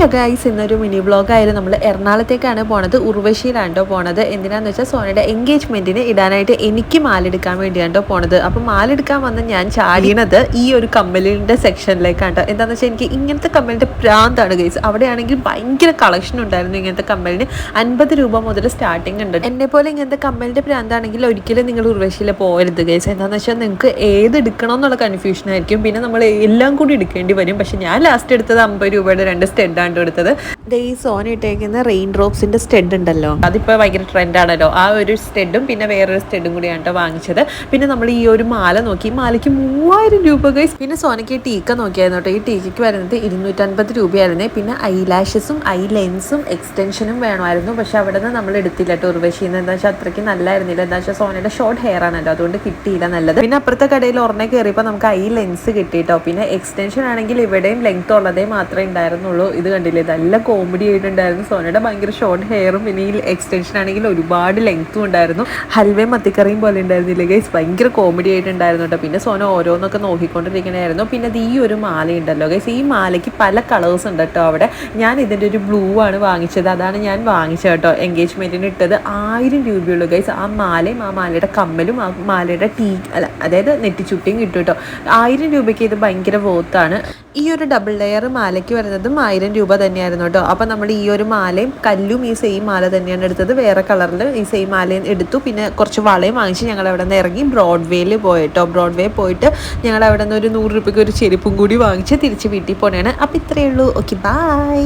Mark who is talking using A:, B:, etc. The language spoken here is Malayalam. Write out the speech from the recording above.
A: ഹലോ ഗൈസ്, ഇന്നൊരു മിനി വ്ളോഗായിരുന്നു. നമ്മൾ എറണാകുളത്തേക്കാണ് പോണത്. ഉർവശിയിലാണ് പോണത്. എന്തിനാന്ന് വെച്ചാൽ സോനയുടെ എൻഗേജ്മെന്റിന് ഇടാനായിട്ട് എനിക്ക് മാലെടുക്കാൻ വേണ്ടിയാണ് പോണത്. അപ്പം മാലെടുക്കാൻ വന്ന് ഞാൻ ചാടിയത് ഈ ഒരു കമ്മലിന്റെ സെക്ഷനിലേക്കാണ്. എന്താണെന്ന് വെച്ചാൽ എനിക്ക് ഇങ്ങനത്തെ കമ്മലിന്റെ പ്രാന്താണ് ഗൈസ്. അവിടെയാണെങ്കിൽ ഭയങ്കര കളക്ഷൻ ഉണ്ടായിരുന്നു ഇങ്ങനത്തെ കമ്മലിന്. 50 രൂപ മുതൽ സ്റ്റാർട്ടിങ് ഉണ്ട്. എന്നെ പോലെ ഇങ്ങനത്തെ കമ്മലിന്റെ പ്രാന്താണെങ്കിൽ ഒരിക്കലും നിങ്ങൾ ഉർവശിയിൽ പോകരുത് ഗൈസ്. എന്താണെന്ന് വെച്ചാൽ നിങ്ങൾക്ക് ഏത് എടുക്കണം എന്നുള്ള കൺഫ്യൂഷൻ ആയിരിക്കും. പിന്നെ നമ്മൾ എല്ലാം കൂടി എടുക്കേണ്ടി വരും. പക്ഷെ ഞാൻ ലാസ്റ്റ് എടുത്തത് 50 രൂപയുടെ 2 സ്റ്റെഡാണ് എടുത്തത്. ഈ സോന ഇട്ടേക്കുന്ന റെയിൻ ഡ്രോപ്സിന്റെ സ്റ്റെഡ് ഉണ്ടല്ലോ, അതിപ്പോൾ ഭയങ്കര ട്രെൻഡാണല്ലോ. ആ ഒരു സ്റ്റെഡും പിന്നെ വേറൊരു സ്റ്റെഡും കൂടിയാണ് വാങ്ങിച്ചത്. പിന്നെ നമ്മൾ ഈ ഒരു മാല നോക്കി, മാലയ്ക്ക് 3000 രൂപ ഗൈസ്. പിന്നെ സോനയ്ക്ക് ടീക്ക നോക്കിയായിരുന്നു കേട്ടോ. ഈ ടീക്കയ്ക്ക് വരുന്നത് 250 രൂപയായിരുന്നേ. പിന്നെ ഐ ലാഷസും ഐ ലെൻസും എക്സ്റ്റൻഷനും വേണമായിരുന്നു. പക്ഷെ അവിടെ നിന്ന് നമ്മൾ എടുത്തില്ല കേട്ടോ ഉർവശിന്ന്. എന്താ വെച്ചാൽ അത്രയ്ക്ക് നല്ലായിരുന്നില്ല. എന്താ വെച്ചാൽ സോനയുടെ ഷോർട്ട് ഹെയർ ആണല്ലോ, അതുകൊണ്ട് കിട്ടിയില്ല നല്ലത്. പിന്നെ അപ്പുറത്തെ കടയിൽ ഒരെണ്ണം കയറിയപ്പോൾ നമുക്ക് ഐ ലെൻസ് കിട്ടിയിട്ടോ. പിന്നെ എക്സ്റ്റൻഷൻ ആണെങ്കിൽ ഇവിടെയും ലെങ്ത് ഉള്ളതേ മാത്രമേ ഉണ്ടായിരുന്നുള്ളൂ. ഇത് കണ്ടില്ലേ, നല്ല കോമഡി ആയിട്ടുണ്ടായിരുന്നു. സോനയുടെ ഭയങ്കര ഷോർട്ട് ഹെയറും പിന്നെ ഈ എക്സ്റ്റൻഷൻ ആണെങ്കിൽ ഒരുപാട് ലെങ്ത്തും ഉണ്ടായിരുന്നു. ഹൽവയും മത്തിക്കറിയും പോലെ ഉണ്ടായിരുന്നില്ലേ ഗൈസ്, ഭയങ്കര കോമഡി ആയിട്ടുണ്ടായിരുന്നു കേട്ടോ. പിന്നെ സോന ഓരോന്നൊക്കെ നോക്കിക്കൊണ്ടിരിക്കണമായിരുന്നു. പിന്നെ അത് ഈ ഒരു മാല ഉണ്ടല്ലോ ഗൈസ്, ഈ മാലയ്ക്ക് പല കളേഴ്സ് ഉണ്ട് കേട്ടോ അവിടെ. ഞാൻ ഇതിൻ്റെ ഒരു ബ്ലൂ ആണ് വാങ്ങിച്ചത്. അതാണ് ഞാൻ വാങ്ങിച്ചത് കേട്ടോ. എൻഗേജ്മെൻറ്റിന് ഇട്ടത് 1000 രൂപയുള്ളൂ ഗൈസ്. ആ മാലയും ആ മാലയുടെ കമ്മലും ആ മാലയുടെ അതായത് നെറ്റിച്ചുട്ടിയും കിട്ടും കേട്ടോ. 1000 രൂപയ്ക്ക് ഇത് ഭയങ്കര വോർത്താണ്. ഈ ഒരു ഡബിൾ ലെയർ മാലയ്ക്ക് വരുന്നതും 1000 രൂപ തന്നെയായിരുന്നു കേട്ടോ. അപ്പം നമ്മൾ ഈ ഒരു മാലയും കല്ലും ഈ സെയിം മാല തന്നെയാണ് എടുത്തത്. വേറെ കളറിൽ ഈ സെയിം മാലയും എടുത്തു. പിന്നെ കുറച്ച് വളയും വാങ്ങിച്ച് ഞങ്ങൾ അവിടെ നിന്ന് ഇറങ്ങി ബ്രോഡ്വേയിൽ പോയിട്ടോ. ബ്രോഡ്വേ പോയിട്ട് ഞങ്ങൾ അവിടെ നിന്ന് ഒരു 100 രൂപയ്ക്ക് ഒരു ചെരുപ്പും കൂടി വാങ്ങിച്ച് തിരിച്ച് വീട്ടിൽ പോകണേണ്. അപ്പം ഇത്രയേ ഉള്ളൂ. Okay, by.